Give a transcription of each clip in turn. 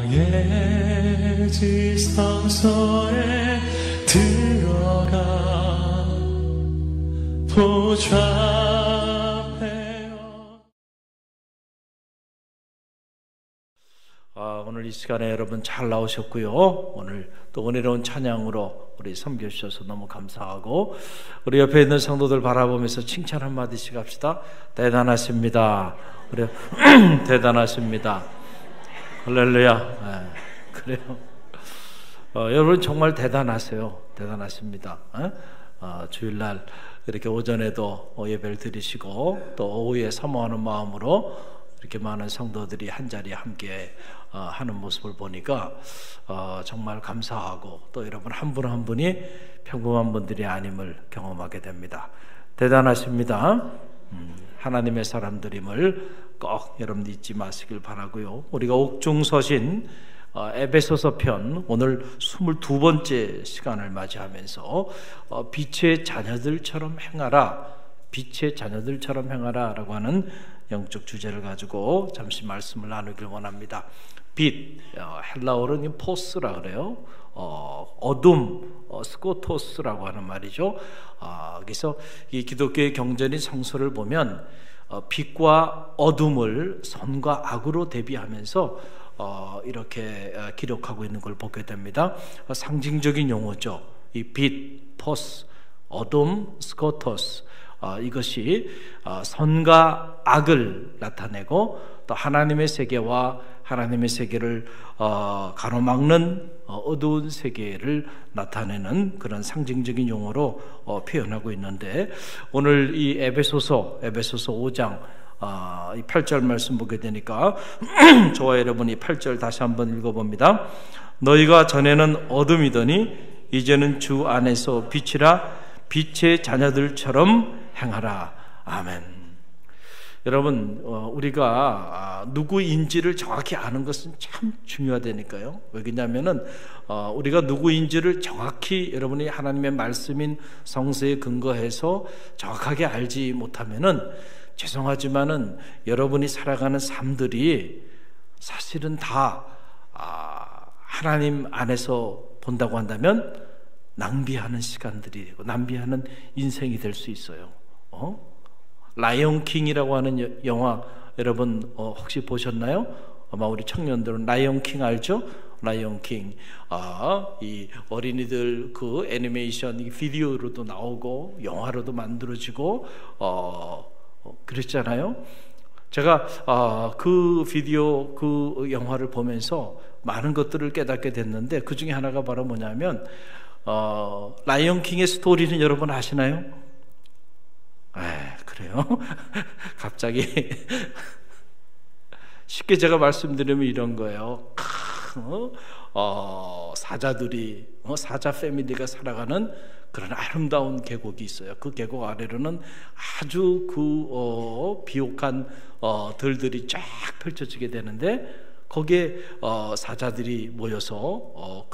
왕의 지성소에 들어가 보좌해요. 오늘 이 시간에 여러분 잘 나오셨고요. 오늘 또 은혜로운 찬양으로 우리 섬겨주셔서 너무 감사하고, 우리 옆에 있는 성도들 바라보면서 칭찬 한마디씩 합시다. 대단하십니다. 그래요. 대단하십니다. 할렐루야. 네, 그래요. 여러분 정말 대단하세요. 대단하십니다. 주일날 이렇게 오전에도 예배를 드리시고 또 오후에 사모하는 마음으로 이렇게 많은 성도들이 한자리에 함께 하는 모습을 보니까 정말 감사하고, 또 여러분 한 분 한 분이 평범한 분들이 아님을 경험하게 됩니다. 대단하십니다. 하나님의 사람들임을 꼭 여러분 잊지 마시길 바라고요. 우리가 옥중서신 에베소서 편 오늘 22번째 시간을 맞이하면서 빛의 자녀들처럼 행하라, 빛의 자녀들처럼 행하라 라고 하는 영적 주제를 가지고 잠시 말씀을 나누길 원합니다. 빛, 헬라어로는 포스라 그래요. 어둠, 스코토스라고 하는 말이죠. 그래서 이 기독교의 경전인 성서를 보면 빛과 어둠을 선과 악으로 대비하면서 이렇게 기록하고 있는 걸 보게 됩니다. 상징적인 용어죠. 이 빛, 포스, 어둠, 스코토스, 이것이 선과 악을 나타내고 또 하나님의 세계와 하나님의 세계를 가로막는 어두운 세계를 나타내는 그런 상징적인 용어로 표현하고 있는데, 오늘 이 에베소서 5장 이 8절 말씀 보게 되니까 저와 여러분이 8절 다시 한번 읽어봅니다. 너희가 전에는 어둠이더니 이제는 주 안에서 빛이라, 빛의 자녀들처럼 행하라. 아멘. 여러분, 우리가 누구인지를 정확히 아는 것은 참 중요하다니까요. 왜냐하면은 우리가 누구인지를 정확히 여러분이 하나님의 말씀인 성서에 근거해서 정확하게 알지 못하면은 죄송하지만은 여러분이 살아가는 삶들이 사실은 다 하나님 안에서 본다고 한다면 낭비하는 시간들이 되고 낭비하는 인생이 될 수 있어요. 라이온 킹이라고 하는 영화 여러분 혹시 보셨나요? 아마 우리 청년들은 라이온 킹 알죠? 라이온 킹. 이 어린이들 그 애니메이션 비디오로도 나오고 영화로도 만들어지고 그랬잖아요. 제가 그 비디오 그 영화를 보면서 많은 것들을 깨닫게 됐는데, 그 중에 하나가 바로 뭐냐면 라이온 킹의 스토리는 여러분 아시나요? 그래요? 갑자기 쉽게 제가 말씀드리면 이런 거예요. 사자들이 사자 패밀리가 살아가는 그런 아름다운 계곡이 있어요. 그 계곡 아래로는 아주 비옥한 들들이 쫙 펼쳐지게 되는데, 거기에 사자들이 모여서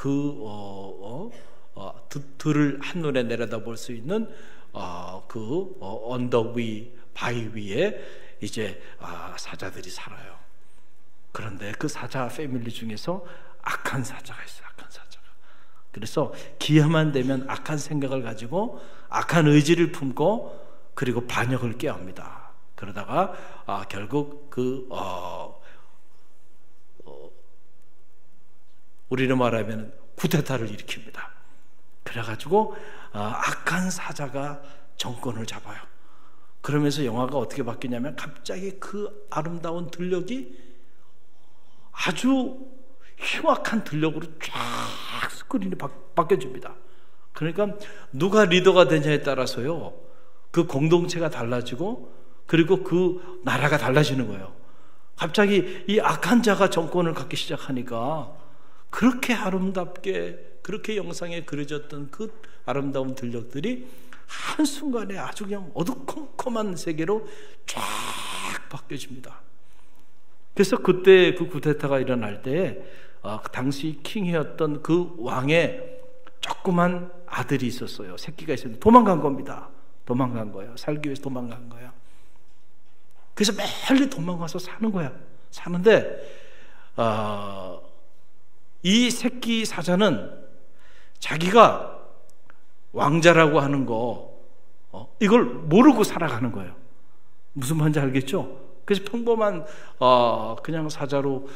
들을 한눈에 내려다볼 수 있는 언덕 위, 바위 위에 이제 사자들이 살아요. 그런데 그 사자 패밀리 중에서 악한 사자가 있어요. 악한 사자가. 그래서 기회만 되면 악한 생각을 가지고 악한 의지를 품고 그리고 반역을 꾀합니다. 그러다가 결국 우리로 말하면 쿠데타를 일으킵니다. 그래가지고 악한 사자가 정권을 잡아요. 그러면서 영화가 어떻게 바뀌냐면 갑자기 그 아름다운 들녘이 아주 흉악한 들녘으로 쫙 스크린이 바뀌어집니다. 그러니까 누가 리더가 되냐에 따라서요, 그 공동체가 달라지고 그리고 그 나라가 달라지는 거예요. 갑자기 이 악한 자가 정권을 갖기 시작하니까 그렇게 아름답게, 그렇게 영상에 그려졌던 그 아름다운 들녘들이 한순간에 아주 그냥 어두컴컴한 세계로 쫙 바뀌어집니다. 그래서 그때 그 쿠데타가 일어날 때 당시 킹이었던 그 왕의 조그만 아들이 있었어요. 새끼가 있었는데 도망간 겁니다. 도망간 거예요. 살기 위해서 도망간 거예요. 그래서 멀리 도망가서 사는 거야. 사는데 이 새끼 사자는 자기가 왕자라고 하는 거 이걸 모르고 살아가는 거예요. 무슨 말인지 알겠죠? 그래서 평범한 그냥 사자로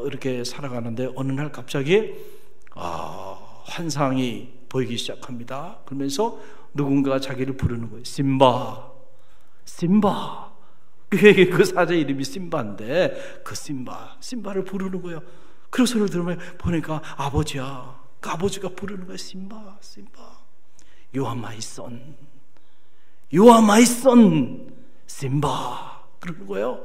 이렇게 살아가는데 어느 날 갑자기 환상이 보이기 시작합니다. 그러면서 누군가가 자기를 부르는 거예요. 심바, 심바. 그 사자 이름이 심바인데 그 심바를 부르는 거예요. 그런 소리를 들으면 보니까 아버지야. 그 아버지가 부르는 거예요. 심바, 심바. You are my son. You are my son. 심바. 그러는 거예요.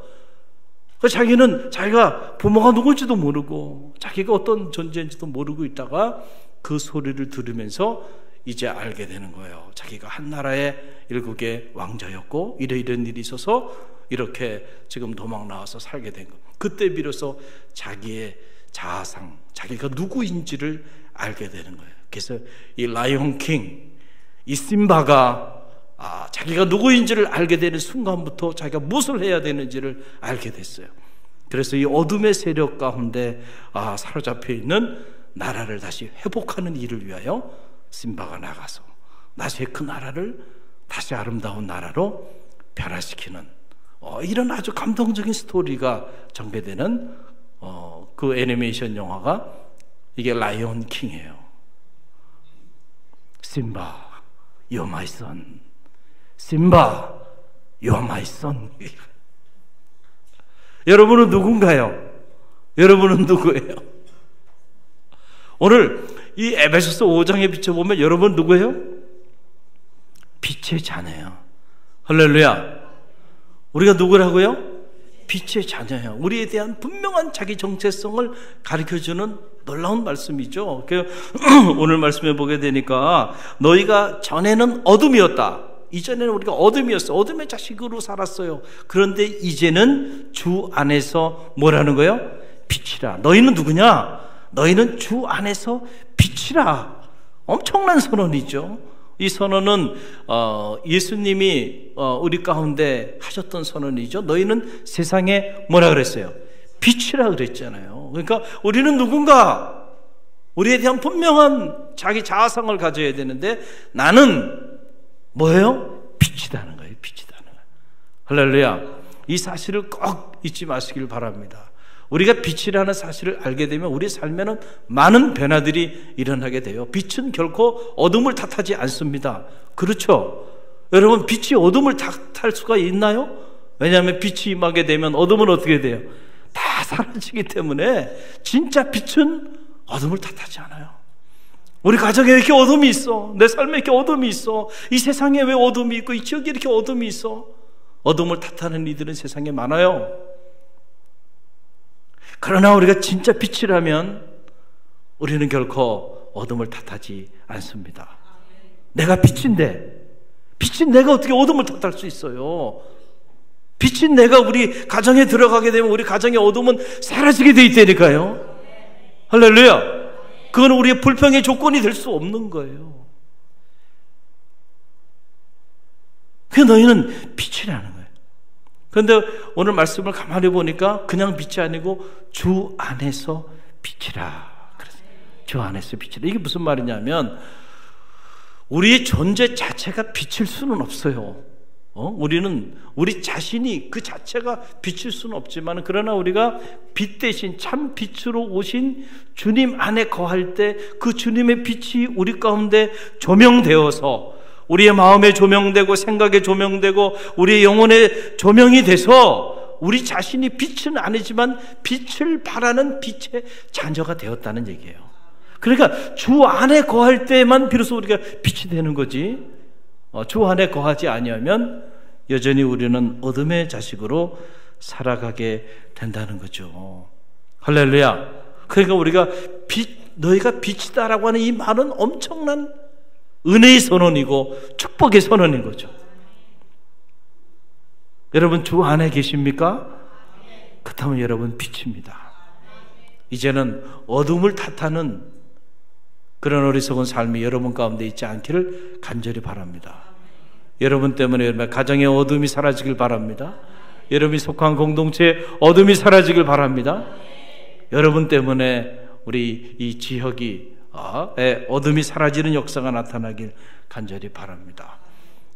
자기는 자기가 부모가 누군지도 모르고 자기가 어떤 존재인지도 모르고 있다가 그 소리를 들으면서 이제 알게 되는 거예요. 자기가 한 나라의 7개 왕자였고 이런 일이 있어서 이렇게 지금 도망 나와서 살게 된 거. 그때 비로소 자기의 자아상, 자기가 누구인지를 알게 되는 거예요. 그래서 이 라이온 킹, 이 심바가 자기가 누구인지를 알게 되는 순간부터 자기가 무엇을 해야 되는지를 알게 됐어요. 그래서 이 어둠의 세력 가운데 사로잡혀 있는 나라를 다시 회복하는 일을 위하여 심바가 나가서 다시 그 나라를 다시 아름다운 나라로 변화시키는 이런 아주 감동적인 스토리가 전개되는 그 애니메이션 영화가 이게 라이온 킹이에요. 심바, you're my son. 심바, you're my son. 여러분은 누군가요? 여러분은 누구예요? 오늘 이 에베소서 5장에 비춰보면 여러분 누구예요? 빛의 자녀예요. 할렐루야. 우리가 누구라고요? 빛의 자녀예요. 우리에 대한 분명한 자기 정체성을 가르쳐주는 놀라운 말씀이죠. 오늘 말씀해 보게 되니까 너희가 전에는 어둠이었다. 이전에는 우리가 어둠이었어. 어둠의 자식으로 살았어요. 그런데 이제는 주 안에서 뭐라는 거예요? 빛이라. 너희는 누구냐? 너희는 주 안에서 빛이라. 엄청난 선언이죠. 이 선언은 예수님이 우리 가운데 하셨던 선언이죠. 너희는 세상에 뭐라 그랬어요? 빛이라 그랬잖아요. 그러니까 우리는 누군가? 우리에 대한 분명한 자기 자아상을 가져야 되는데 나는 뭐예요? 빛이라는 거예요. 빛이라는 거예요. 할렐루야. 이 사실을 꼭 잊지 마시길 바랍니다. 우리가 빛이라는 사실을 알게 되면 우리 삶에는 많은 변화들이 일어나게 돼요. 빛은 결코 어둠을 탓하지 않습니다. 그렇죠? 여러분, 빛이 어둠을 탓할 수가 있나요? 왜냐하면 빛이 임하게 되면 어둠은 어떻게 돼요? 다 사라지기 때문에 진짜 빛은 어둠을 탓하지 않아요. 우리 가정에 이렇게 어둠이 있어. 내 삶에 이렇게 어둠이 있어. 이 세상에 왜 어둠이 있고 이 지역에 이렇게 어둠이 있어. 어둠을 탓하는 이들은 세상에 많아요. 그러나 우리가 진짜 빛이라면 우리는 결코 어둠을 탓하지 않습니다. 내가 빛인데 빛인 내가 어떻게 어둠을 탓할 수 있어요? 빛인 내가 우리 가정에 들어가게 되면 우리 가정의 어둠은 사라지게 돼 있다니까요. 할렐루야. 그건 우리의 불평의 조건이 될 수 없는 거예요. 그 너희는 빛이라는 거예요. 그런데 오늘 말씀을 가만히 보니까 그냥 빛이 아니고 주 안에서 빛이라. 그래서 주 안에서 빛이라. 이게 무슨 말이냐면 우리의 존재 자체가 빛일 수는 없어요. 우리는 우리 자신이 그 자체가 빛일 수는 없지만 그러나 우리가 빛 대신 참 빛으로 오신 주님 안에 거할 때 그 주님의 빛이 우리 가운데 조명되어서 우리의 마음에 조명되고 생각에 조명되고 우리의 영혼에 조명이 돼서 우리 자신이 빛은 아니지만 빛을 바라는 빛의 자녀가 되었다는 얘기예요. 그러니까 주 안에 거할 때만 비로소 우리가 빛이 되는 거지 주 안에 거하지 아니하면 여전히 우리는 어둠의 자식으로 살아가게 된다는 거죠. 할렐루야. 그러니까 우리가 너희가 빛이다라고 하는 이 말은 엄청난 은혜의 선언이고 축복의 선언인 거죠. 여러분 주 안에 계십니까? 그렇다면 여러분 빛입니다. 이제는 어둠을 탓하는 그런 어리석은 삶이 여러분 가운데 있지 않기를 간절히 바랍니다. 여러분 때문에 여러분의 가정의 어둠이 사라지길 바랍니다. 여러분이 속한 공동체의 어둠이 사라지길 바랍니다. 여러분 때문에 우리 이 지역이 어둠이 사라지는 역사가 나타나길 간절히 바랍니다.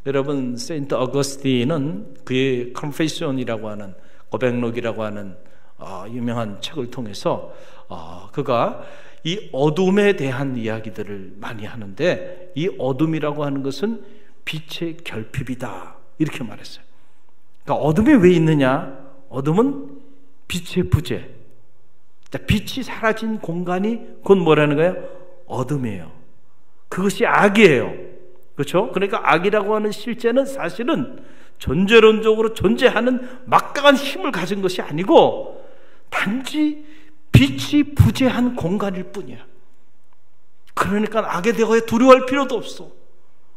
여러분, 세인트 어거스틴은 그의 컨페션이라고 하는 고백록이라고 하는 유명한 책을 통해서 그가 이 어둠에 대한 이야기들을 많이 하는데, 이 어둠이라고 하는 것은 빛의 결핍이다 이렇게 말했어요. 그러니까 어둠이 왜 있느냐? 어둠은 빛의 부재. 빛이 사라진 공간이 곧 뭐라는 거예요? 어둠이에요. 그것이 악이에요. 그렇죠? 그러니까 악이라고 하는 실제는 사실은 존재론적으로 존재하는 막강한 힘을 가진 것이 아니고 단지 빛이 부재한 공간일 뿐이야. 그러니까 악에 대하여 두려워할 필요도 없어.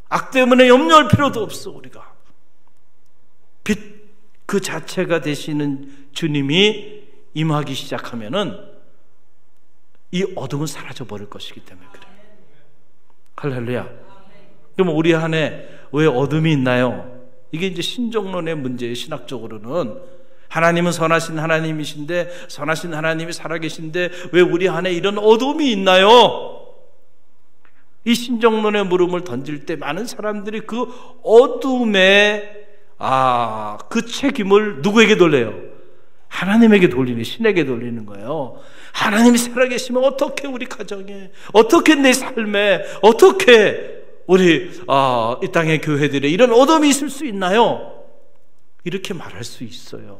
악 때문에 염려할 필요도 없어. 우리가 빛 그 자체가 되시는 주님이 임하기 시작하면은 이 어둠은 사라져 버릴 것이기 때문에 그래요. 할렐루야. 그럼 우리 안에 왜 어둠이 있나요? 이게 이제 신종론의 문제예요. 신학적으로는 하나님은 선하신 하나님이신데, 선하신 하나님이 살아계신데 왜 우리 안에 이런 어둠이 있나요? 이 신종론의 물음을 던질 때 많은 사람들이 그 어둠의 그 책임을 누구에게 돌려요? 하나님에게 돌리는, 신에게 돌리는 거예요. 하나님이 살아계시면 어떻게 우리 가정에, 어떻게 내 삶에, 어떻게 우리 이 땅의 교회들에 이런 어둠이 있을 수 있나요? 이렇게 말할 수 있어요.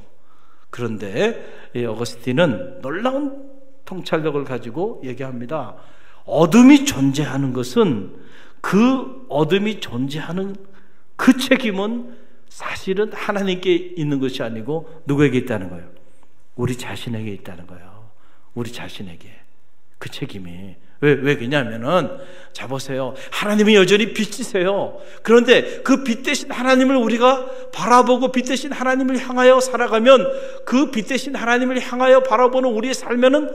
그런데 어거스틴은 놀라운 통찰력을 가지고 얘기합니다. 어둠이 존재하는 것은, 그 어둠이 존재하는 그 책임은 사실은 하나님께 있는 것이 아니고 누구에게 있다는 거예요? 우리 자신에게 있다는 거예요. 우리 자신에게. 그 책임이. 왜 그러냐면은, 자 보세요. 하나님이 여전히 빛이세요. 그런데 그 빛 대신 하나님을 우리가 바라보고 빛 대신 하나님을 향하여 살아가면, 그 빛 대신 하나님을 향하여 바라보는 우리의 삶에는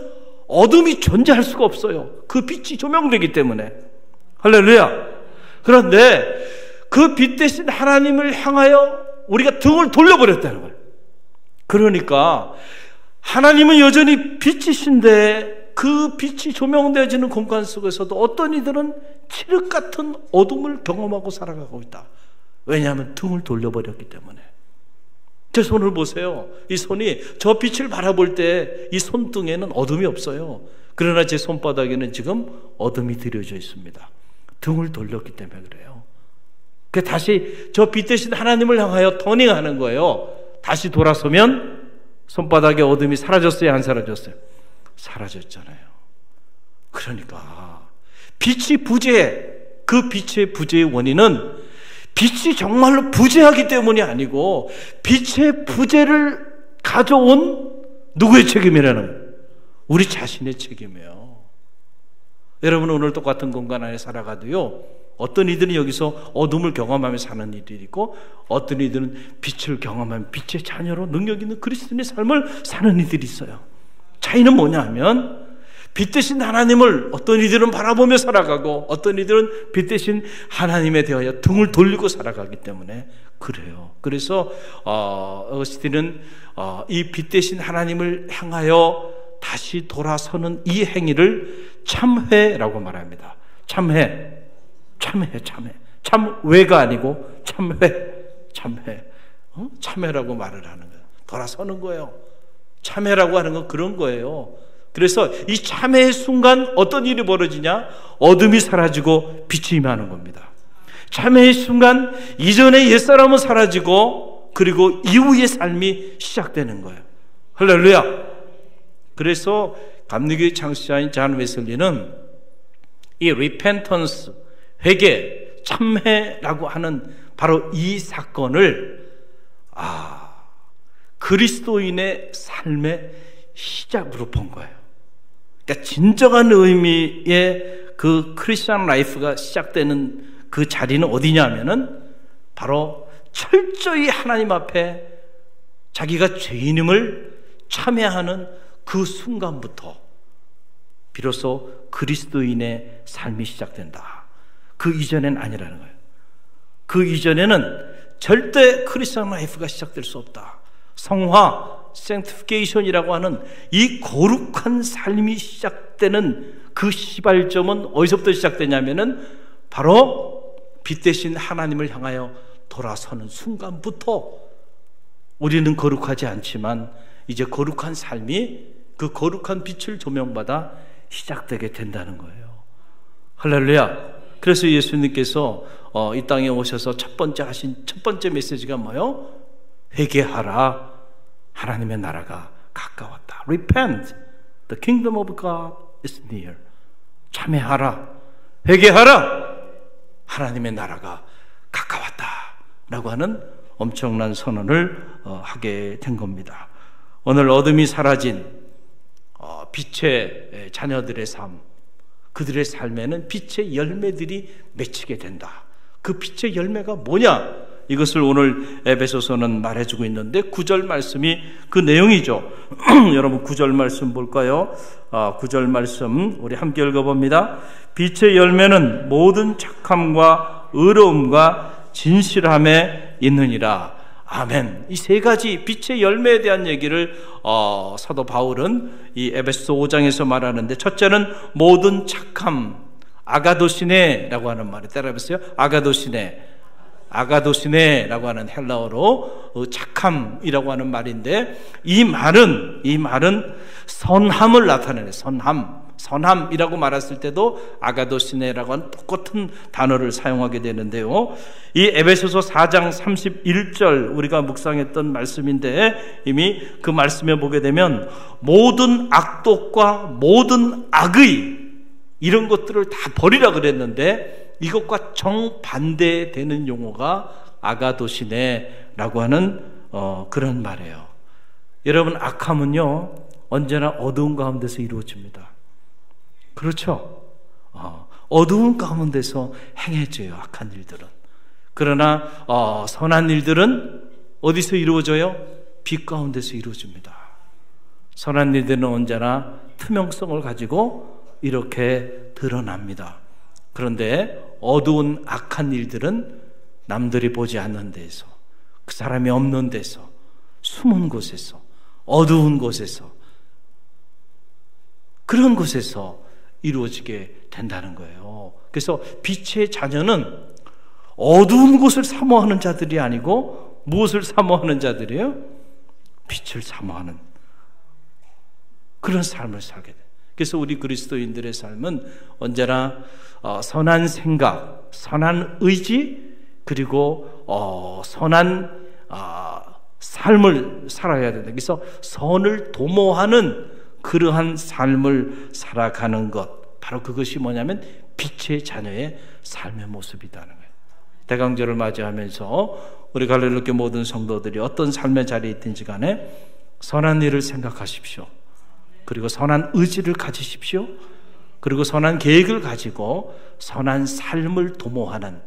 어둠이 존재할 수가 없어요. 그 빛이 조명되기 때문에. 할렐루야. 그런데 그 빛 대신 하나님을 향하여 우리가 등을 돌려버렸다는 거예요. 그러니까 하나님은 여전히 빛이신데 그 빛이 조명되어지는 공간 속에서도 어떤 이들은 칠흑 같은 어둠을 경험하고 살아가고 있다. 왜냐하면 등을 돌려버렸기 때문에. 제 손을 보세요. 이 손이 저 빛을 바라볼 때 이 손등에는 어둠이 없어요. 그러나 제 손바닥에는 지금 어둠이 들여져 있습니다. 등을 돌렸기 때문에 그래요. 그 다시 저 빛 대신 하나님을 향하여 터닝하는 거예요. 다시 돌아서면 손바닥에 어둠이 사라졌어요, 안 사라졌어요? 사라졌잖아요. 그러니까 빛이 부재, 그 빛의 부재의 원인은 빛이 정말로 부재하기 때문이 아니고 빛의 부재를 가져온 누구의 책임이라는 거예요? 우리 자신의 책임이에요. 여러분, 오늘 똑같은 공간 안에 살아가도요, 어떤 이들은 여기서 어둠을 경험하며 사는 이들이 있고, 어떤 이들은 빛을 경험하며 빛의 자녀로 능력 있는 그리스도인의 삶을 사는 이들이 있어요. 차이는 뭐냐 하면, 빛 대신 하나님을 어떤 이들은 바라보며 살아가고, 어떤 이들은 빛 대신 하나님에 대하여 등을 돌리고 살아가기 때문에 그래요. 그래서 어거스틴은 이 빛 대신 하나님을 향하여 다시 돌아서는 이 행위를 참회라고 말합니다. 참회. 참회가 아니고 참회. 참회라고 말을 하는 거예요. 돌아서는 거예요. 참회라고 하는 건 그런 거예요. 그래서 이 참회의 순간 어떤 일이 벌어지냐? 어둠이 사라지고 빛이 임하는 겁니다. 참회의 순간 이전의 옛사람은 사라지고, 그리고 이후의 삶이 시작되는 거예요. 할렐루야. 그래서 감리교의 창시자인 잔 웨슬리는 이 repentance, 회개, 참회라고 하는 바로 이 사건을 그리스도인의 삶의 시작으로 본 거예요. 그러니까 진정한 의미의 그 크리스천 라이프가 시작되는 그 자리는 어디냐면은 바로 철저히 하나님 앞에 자기가 죄인임을 참회하는 그 순간부터 비로소 그리스도인의 삶이 시작된다. 그 이전엔 아니라는 거예요. 그 이전에는 절대 크리스천 라이프가 시작될 수 없다. 성화, sanctification이라고 하는 이 거룩한 삶이 시작될 시작되는 그 시발점은 어디서부터 시작되냐면은 바로 빛 대신 하나님을 향하여 돌아서는 순간부터 우리는 거룩하지 않지만 이제 거룩한 삶이 그 거룩한 빛을 조명받아 시작되게 된다는 거예요. 할렐루야. 그래서 예수님께서 이 땅에 오셔서 첫 번째 메시지가 뭐예요? 회개하라. 하나님의 나라가 가까웠다. Repent. The kingdom of God is near. 참회하라. 회개하라. 하나님의 나라가 가까웠다. 라고 하는 엄청난 선언을 하게 된 겁니다. 오늘 어둠이 사라진 빛의 자녀들의 삶, 그들의 삶에는 빛의 열매들이 맺히게 된다. 그 빛의 열매가 뭐냐? 이것을 오늘 에베소서는 말해주고 있는데 9절 말씀이 그 내용이죠. 여러분 9절 말씀 볼까요? 9절 말씀 우리 함께 읽어봅니다. 빛의 열매는 모든 착함과 의로움과 진실함에 있느니라. 아멘. 이 세 가지 빛의 열매에 대한 얘기를 사도 바울은 이 에베소 5장에서 말하는데, 첫째는 모든 착함, 아가도시네라고 하는 말이 따라해보세요. 아가도시네라고 하는 헬라어로 착함이라고 하는 말인데, 이 말은 선함을 나타내는 선함이라고 말했을 때도 아가도시네라고 하는 똑같은 단어를 사용하게 되는데요. 이 에베소서 4장 31절 우리가 묵상했던 말씀인데, 이미 그 말씀에 보게 되면 모든 악독과 모든 악의 이런 것들을 다 버리라 그랬는데, 이것과 정반대되는 용어가 아가도시네라고 하는 그런 말이에요. 여러분, 악함은요 언제나 어두운 가운데서 이루어집니다. 그렇죠? 어두운 가운데서 행해져요, 악한 일들은. 그러나 선한 일들은 어디서 이루어져요? 빛 가운데서 이루어집니다. 선한 일들은 언제나 투명성을 가지고 이렇게 드러납니다. 그런데 어두운 악한 일들은 남들이 보지 않는 데서, 그 사람이 없는 데서, 숨은 곳에서, 어두운 곳에서, 그런 곳에서 이루어지게 된다는 거예요. 그래서 빛의 자녀는 어두운 곳을 사모하는 자들이 아니고 무엇을 사모하는 자들이에요? 빛을 사모하는 그런 삶을 살게 돼요. 그래서 우리 그리스도인들의 삶은 언제나 선한 생각, 선한 의지, 그리고 선한 삶을 살아야 된다. 그래서 선을 도모하는 그러한 삶을 살아가는 것, 바로 그것이 뭐냐면 빛의 자녀의 삶의 모습이라는 거예요. 대강절을 맞이하면서 우리 갈릴리교회 모든 성도들이 어떤 삶의 자리에 있든지 간에 선한 일을 생각하십시오. 그리고 선한 의지를 가지십시오. 그리고 선한 계획을 가지고 선한 삶을 도모하는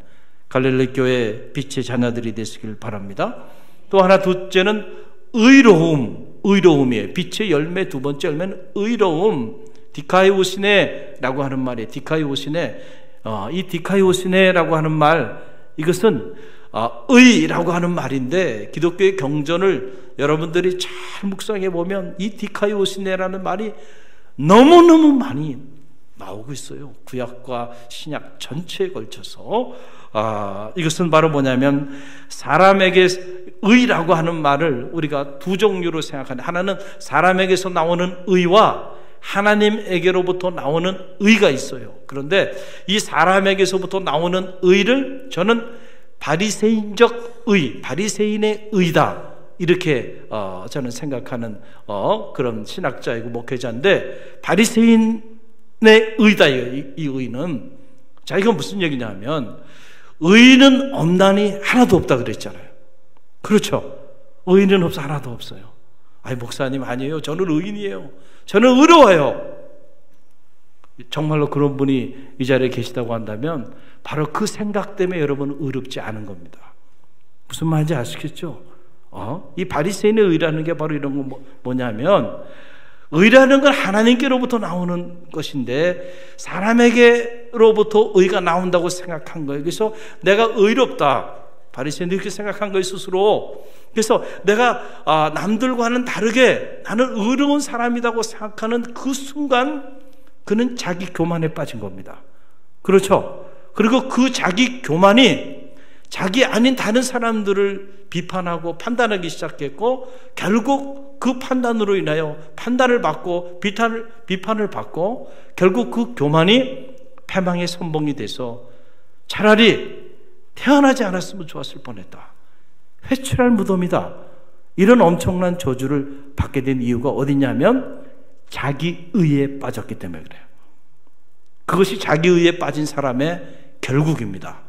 갈릴리교회 빛의 자녀들이 되시길 바랍니다. 또 하나, 둘째는 의로움이에요. 빛의 열매, 두 번째 열매는 의로움. 디카이오시네라고 하는 말이에요. 이 디카이오시네라고 하는 말, 이것은 의라고 하는 말인데, 기독교의 경전을 여러분들이 잘 묵상해 보면 이 디카이오시네라는 말이 너무너무 많이 나오고 있어요. 구약과 신약 전체에 걸쳐서. 이것은 바로 뭐냐면, 사람에게 의라고 하는 말을 우리가 두 종류로 생각하는데, 하나는 사람에게서 나오는 의와 하나님에게로부터 나오는 의가 있어요. 그런데 이 사람에게서부터 나오는 의를 저는 바리새인적 의, 바리새인의 의다, 이렇게 저는 생각하는 그런 신학자이고 목회자인데, 바리새인의 의다, 이 의는. 자, 이건 무슨 얘기냐면, 의는 없나니 하나도 없다 그랬잖아요. 그렇죠? 의는 없어, 하나도 없어요. 아니, 목사님, 아니에요. 저는 의인이에요. 저는 의로워요. 정말로 그런 분이 이 자리에 계시다고 한다면 바로 그 생각 때문에 여러분은 의롭지 않은 겁니다. 무슨 말인지 아시겠죠? 이 바리새인의 의라는 게 바로 이런 거 뭐냐면, 의라는 건 하나님께로부터 나오는 것인데 사람에게로부터 의가 나온다고 생각한 거예요. 그래서 내가 의롭다, 바리새인이 이렇게 생각한 거예요, 스스로. 그래서 내가 남들과는 다르게 나는 의로운 사람이라고 생각하는 그 순간 그는 자기 교만에 빠진 겁니다. 그렇죠? 그리고 그 자기 교만이 자기 아닌 다른 사람들을 비판하고 판단하기 시작했고, 결국 그 판단으로 인하여 판단을 받고 비판을 받고, 결국 그 교만이 패망의 선봉이 돼서 차라리 태어나지 않았으면 좋았을 뻔했다. 회칠할 무덤이다. 이런 엄청난 저주를 받게 된 이유가 어디냐면 자기 의에 빠졌기 때문에 그래요. 그것이 자기 의에 빠진 사람의 결국입니다.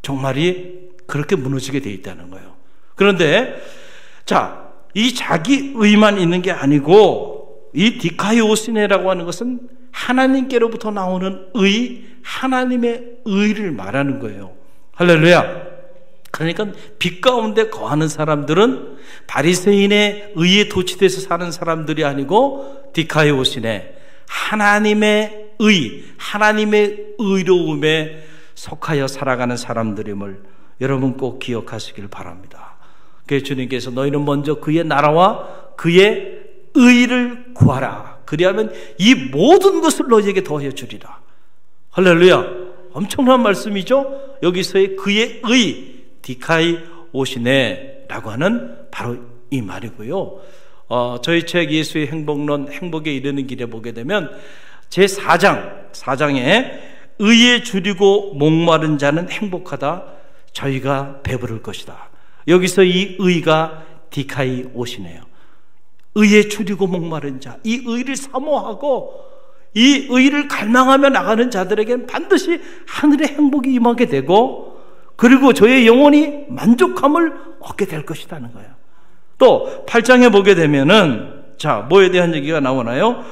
정말이 그렇게 무너지게 돼 있다는 거예요. 그런데 자, 이 자기 의만 있는 게 아니고 이 디카이오시네라고 하는 것은 하나님께로부터 나오는 의, 하나님의 의를 말하는 거예요. 할렐루야. 그러니까 빛 가운데 거하는 사람들은 바리새인의 의에 도취돼서 사는 사람들이 아니고 디카이오시네, 하나님의 의, 하나님의 의로움에 속하여 살아가는 사람들임을 여러분 꼭 기억하시길 바랍니다. 그래서 주님께서 너희는 먼저 그의 나라와 그의 의를 구하라. 그리하면 이 모든 것을 너희에게 더하여 주리라. 할렐루야. 엄청난 말씀이죠. 여기서의 그의 의, 디카이오시네라고 하는 바로 이 말이고요. 저희 책 예수의 행복론, 행복에 이르는 길에 보게 되면 제4장에 의에 줄이고 목마른 자는 행복하다. 저희가 배부를 것이다. 여기서 이 의가 디카이오시네요. 의에 줄이고 목마른 자, 이 의를 사모하고 이 의를 갈망하며 나가는 자들에게는 반드시 하늘의 행복이 임하게 되고, 그리고 저의 영혼이 만족함을 얻게 될 것이라는 거예요. 또 8장에 보게 되면은 자, 뭐에 대한 얘기가 나오나요?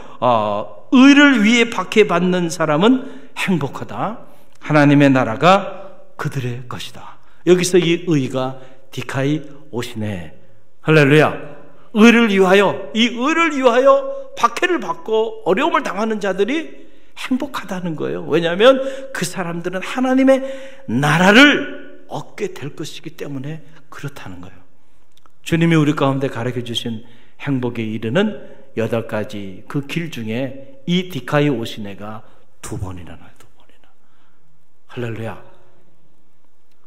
의를 위해 박해받는 사람은 행복하다. 하나님의 나라가 그들의 것이다. 여기서 이 의가 디카이오시네. 할렐루야. 의를 위하여, 이 의를 위하여 박해를 받고 어려움을 당하는 자들이 행복하다는 거예요. 왜냐하면 그 사람들은 하나님의 나라를 얻게 될 것이기 때문에 그렇다는 거예요. 주님이 우리 가운데 가르쳐 주신 행복에 이르는 8가지 그 길 중에 이 디카이오시네가 2번이나 나요. 2번이나. 할렐루야.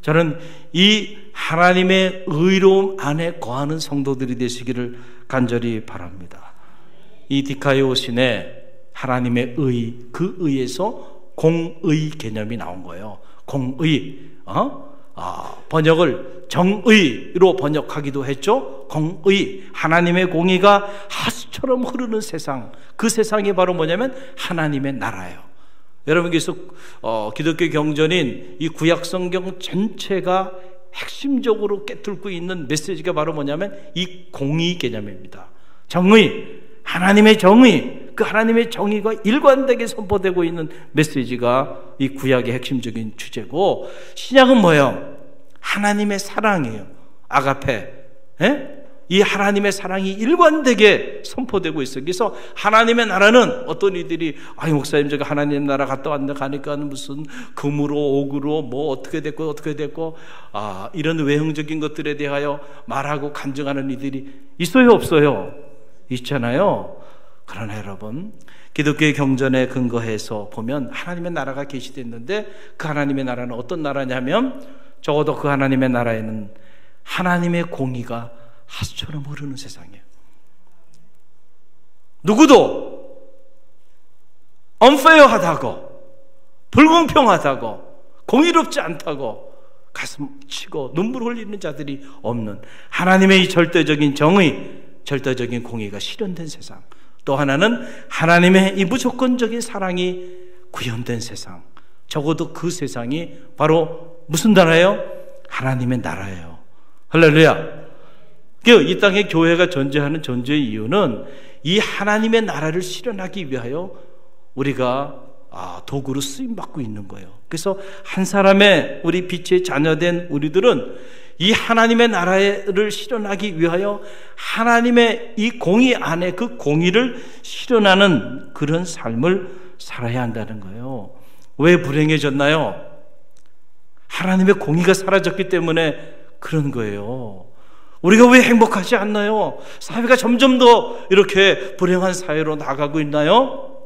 저는 이 하나님의 의로움 안에 거하는 성도들이 되시기를 간절히 바랍니다. 이 디카이오시네, 하나님의 의, 그 의에서 공의 개념이 나온 거예요. 공의, 번역을 정의로 번역하기도 했죠. 공의, 하나님의 공의가 하수처럼 흐르는 세상, 그 세상이 바로 뭐냐면 하나님의 나라예요. 여러분께서 기독교 경전인 이 구약성경 전체가 핵심적으로 깨뚫고 있는 메시지가 바로 뭐냐면 이 공의 개념입니다. 정의, 하나님의 정의, 그 하나님의 정의가 일관되게 선포되고 있는 메시지가 이 구약의 핵심적인 주제고, 신약은 뭐예요? 하나님의 사랑이에요. 아가페. 이 하나님의 사랑이 일관되게 선포되고 있어요. 그래서 하나님의 나라는 어떤 이들이 목사님 제가 하나님의 나라 갔다 왔는데 가니까 무슨 금으로 옥으로 뭐 어떻게 됐고 이런 외형적인 것들에 대하여 말하고 간증하는 이들이 있어요, 없어요? 있잖아요. 그러나 여러분, 기독교의 경전에 근거해서 보면 하나님의 나라가 계시됐는데 그 하나님의 나라는 어떤 나라냐면 적어도 그 하나님의 나라에는 하나님의 공의가 하수처럼 흐르는 세상이에요. 누구도 unfair하다고, 불공평하다고, 공의롭지 않다고 가슴 치고 눈물 흘리는 자들이 없는 하나님의 이 절대적인 정의, 절대적인 공의가 실현된 세상, 또 하나는 하나님의 이 무조건적인 사랑이 구현된 세상, 적어도 그 세상이 바로 무슨 나라예요? 하나님의 나라예요. 할렐루야. 이 땅에 교회가 존재하는 존재의 이유는 이 하나님의 나라를 실현하기 위하여 우리가 도구로 쓰임받고 있는 거예요. 그래서 한 사람의 우리 빛의 자녀된 우리들은 이 하나님의 나라를 실현하기 위하여 하나님의 이 공의 안에 그 공의를 실현하는 그런 삶을 살아야 한다는 거예요. 왜 불행해졌나요? 하나님의 공의가 사라졌기 때문에 그런 거예요. 우리가 왜 행복하지 않나요? 사회가 점점 더 이렇게 불행한 사회로 나가고 있나요?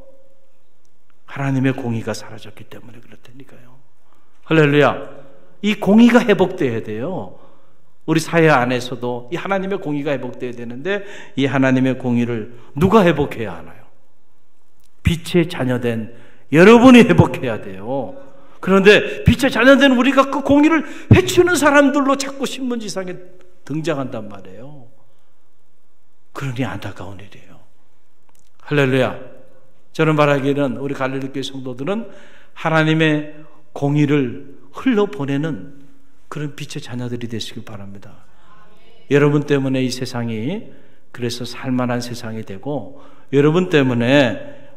하나님의 공의가 사라졌기 때문에 그렇다니까요. 할렐루야. 이 공의가 회복돼야 돼요. 우리 사회 안에서도 이 하나님의 공의가 회복돼야 되는데 이 하나님의 공의를 누가 회복해야 하나요? 빛의 자녀된 여러분이 회복해야 돼요. 그런데 빛의 자녀된 우리가 그 공의를 해치우는 사람들로 자꾸 신문지상에 등장한단 말이에요. 그러니 안타까운 일이에요. 할렐루야. 저는 말하기는 우리 갈릴리교회 성도들은 하나님의 공의를 흘러보내는 그런 빛의 자녀들이 되시길 바랍니다. 여러분 때문에 이 세상이 그래서 살만한 세상이 되고 여러분 때문에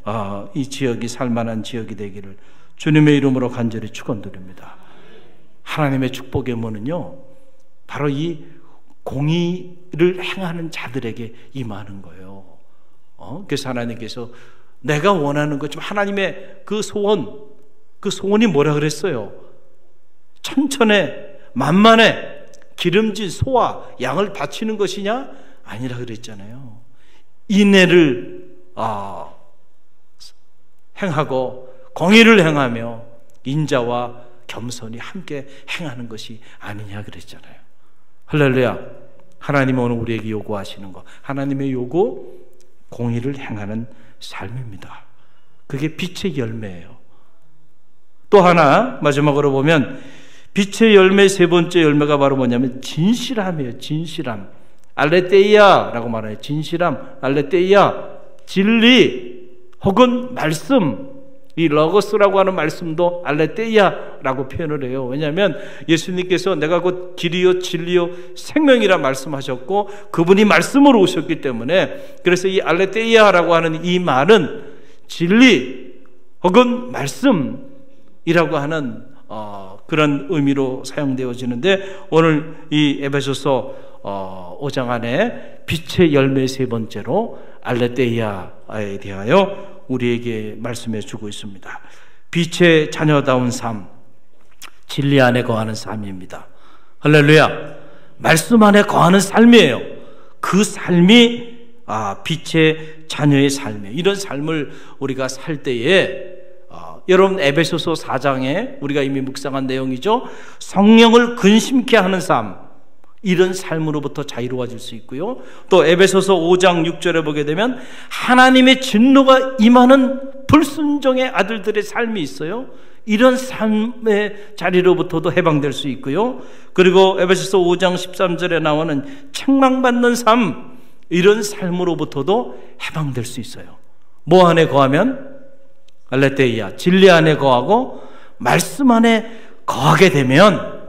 이 지역이 살만한 지역이 되기를 주님의 이름으로 간절히 축원드립니다. 하나님의 축복의 문은요 바로 이 공의를 행하는 자들에게 임하는 거예요. 그래서 하나님께서 내가 원하는 것 좀 하나님의 그 소원이 뭐라 그랬어요? 천천에 만만에 기름진 소와 양을 바치는 것이냐? 아니라 그랬잖아요. 인애를 행하고 공의를 행하며 인자와 겸손히 함께 행하는 것이 아니냐 그랬잖아요. 할렐루야. 하나님은 오늘 우리에게 요구하시는 것, 하나님의 요구, 공의를 행하는 삶입니다. 그게 빛의 열매예요. 또 하나 마지막으로 보면 빛의 열매 세 번째 열매가 바로 뭐냐면 진실함이에요. 진실함. 알레테이아라고 말해요. 진실함, 알레테이아, 진리 혹은 말씀. 이 러거스라고 하는 말씀도 알레테이아라고 표현을 해요. 왜냐하면 예수님께서 내가 곧 길이요 진리요 생명이라 말씀하셨고 그분이 말씀으로 오셨기 때문에 그래서 이 알레테이아라고 하는 이 말은 진리 혹은 말씀이라고 하는 그런 의미로 사용되어지는데 오늘 이 에베소서 5장 안에 빛의 열매 세 번째로 알레테이아에 대하여 우리에게 말씀해 주고 있습니다. 빛의 자녀다운 삶, 진리 안에 거하는 삶입니다. 할렐루야. 말씀 안에 거하는 삶이에요. 그 삶이 빛의 자녀의 삶이에요. 이런 삶을 우리가 살 때에 여러분 에베소서 4장에 우리가 이미 묵상한 내용이죠. 성령을 근심케 하는 삶, 이런 삶으로부터 자유로워질 수 있고요. 또 에베소서 5장 6절에 보게 되면 하나님의 진노가 임하는 불순종의 아들들의 삶이 있어요. 이런 삶의 자리로부터도 해방될 수 있고요. 그리고 에베소서 5장 13절에 나오는 책망받는 삶, 이런 삶으로부터도 해방될 수 있어요. 뭐 안에 거하면? 알레테이아, 진리 안에 거하고 말씀 안에 거하게 되면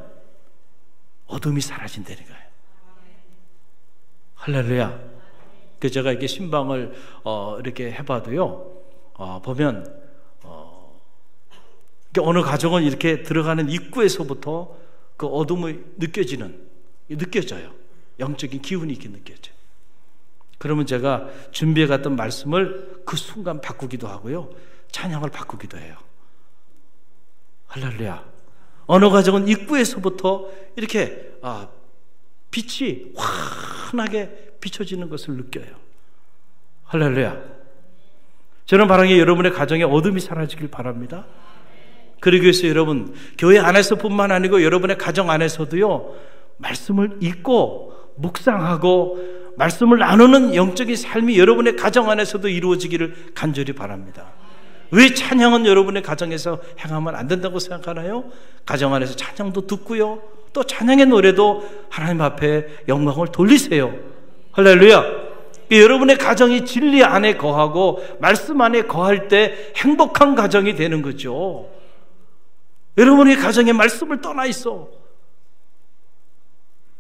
어둠이 사라진다는 거예요. 할렐루야. 그 제가 이렇게 신방을 이렇게 해봐도요, 보면 어느 가정은 이렇게 들어가는 입구에서부터 그 어둠이 느껴져요. 영적인 기운이 이렇게 느껴져요. 그러면 제가 준비해 갔던 말씀을 그 순간 바꾸기도 하고요, 찬양을 바꾸기도 해요. 할렐루야. 어느 가정은 입구에서부터 이렇게 빛이 환하게 비춰지는 것을 느껴요. 할렐루야. 저는 바라기에 여러분의 가정에 어둠이 사라지길 바랍니다. 그러기 위해서 여러분 교회 안에서뿐만 아니고 여러분의 가정 안에서도요, 말씀을 읽고 묵상하고 말씀을 나누는 영적인 삶이 여러분의 가정 안에서도 이루어지기를 간절히 바랍니다. 왜 찬양은 여러분의 가정에서 행하면 안 된다고 생각하나요? 가정 안에서 찬양도 듣고요, 또 찬양의 노래도 하나님 앞에 영광을 돌리세요. 할렐루야. 여러분의 가정이 진리 안에 거하고 말씀 안에 거할 때 행복한 가정이 되는 거죠. 여러분의 가정에 말씀을 떠나 있어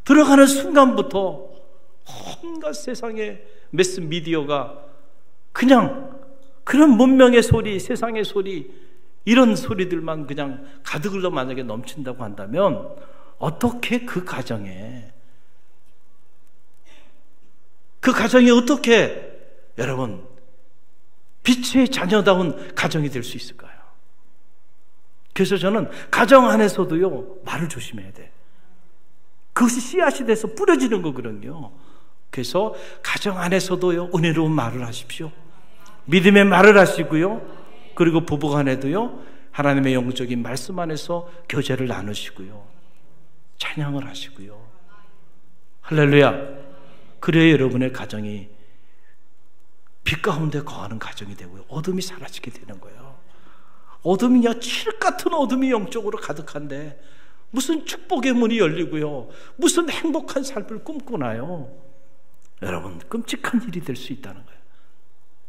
들어가는 순간부터 온갖 세상의 매스미디어가 그냥 그런 문명의 소리, 세상의 소리, 이런 소리들만 그냥 가득 흘러 만약에 넘친다고 한다면 어떻게 그 가정이 어떻게 여러분 빛의 자녀다운 가정이 될 수 있을까요? 그래서 저는 가정 안에서도요, 말을 조심해야 돼. 그것이 씨앗이 돼서 뿌려지는 거거든요. 그래서 가정 안에서도요, 은혜로운 말을 하십시오. 믿음의 말을 하시고요, 그리고 부부간에도요, 하나님의 영적인 말씀 안에서 교제를 나누시고요, 찬양을 하시고요. 할렐루야. 그래야 여러분의 가정이 빛 가운데 거하는 가정이 되고요, 어둠이 사라지게 되는 거예요. 어둠이냐, 칠흑 같은 어둠이 영적으로 가득한데 무슨 축복의 문이 열리고요, 무슨 행복한 삶을 꿈꾸나요? 여러분, 끔찍한 일이 될 수 있다는 거예요.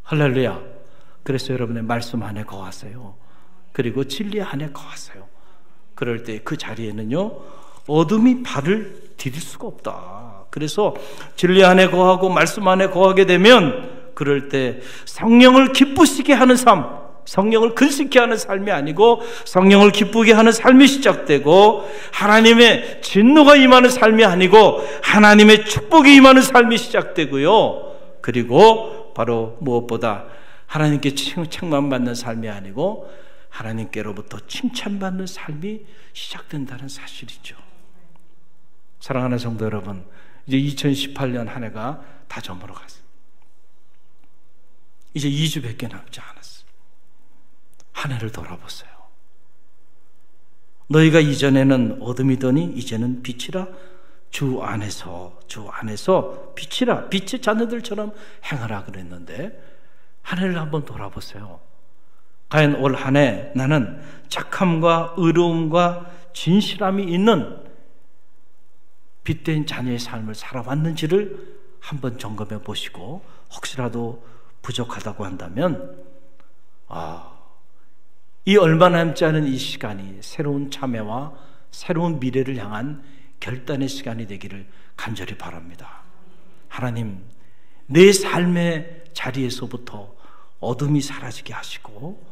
할렐루야. 그래서 여러분의 말씀 안에 거하세요. 그리고 진리 안에 거하세요. 그럴 때 그 자리에는요, 어둠이 발을 디딜 수가 없다. 그래서 진리 안에 거하고 말씀 안에 거하게 되면, 그럴 때 성령을 기쁘시게 하는 삶, 성령을 근심케 하는 삶이 아니고 성령을 기쁘게 하는 삶이 시작되고, 하나님의 진노가 임하는 삶이 아니고 하나님의 축복이 임하는 삶이 시작되고요. 그리고 바로 무엇보다 하나님께 칭찬받는 삶이 아니고 하나님께로부터 칭찬받는 삶이 시작된다는 사실이죠. 사랑하는 성도 여러분, 이제 2018년 한 해가 다 저물어 갔어요. 이제 2주밖에 남지 않았어요. 한 해를 돌아보세요. 너희가 이전에는 어둠이더니 이제는 빛이라. 주 안에서 빛이라. 빛의 자녀들처럼 행하라 그랬는데, 한 해를 한번 돌아보세요. 과연 올 한 해 나는 착함과 의로움과 진실함이 있는 빛된 자녀의 삶을 살아왔는지를 한번 점검해 보시고, 혹시라도 부족하다고 한다면 이 얼마 남지 않은 이 시간이 새로운 참회와 새로운 미래를 향한 결단의 시간이 되기를 간절히 바랍니다. 하나님, 내 삶의 자리에서부터 어둠이 사라지게 하시고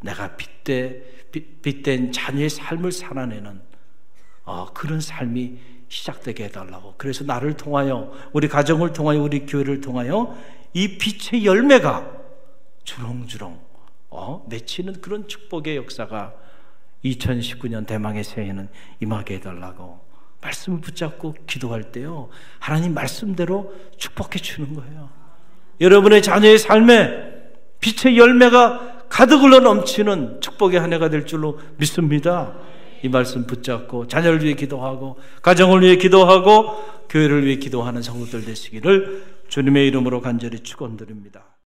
내가 빛된 자녀의 삶을 살아내는 그런 삶이 시작되게 해달라고. 그래서 나를 통하여, 우리 가정을 통하여, 우리 교회를 통하여 이 빛의 열매가 주렁주렁 맺히는 그런 축복의 역사가 2019년 대망의 새해에는 임하게 해달라고 말씀을 붙잡고 기도할 때요, 하나님 말씀대로 축복해 주는 거예요. 여러분의 자녀의 삶에 빛의 열매가 가득 흘러 넘치는 축복의 한 해가 될 줄로 믿습니다. 이 말씀 붙잡고 자녀를 위해 기도하고 가정을 위해 기도하고 교회를 위해 기도하는 성도들 되시기를 주님의 이름으로 간절히 축원드립니다.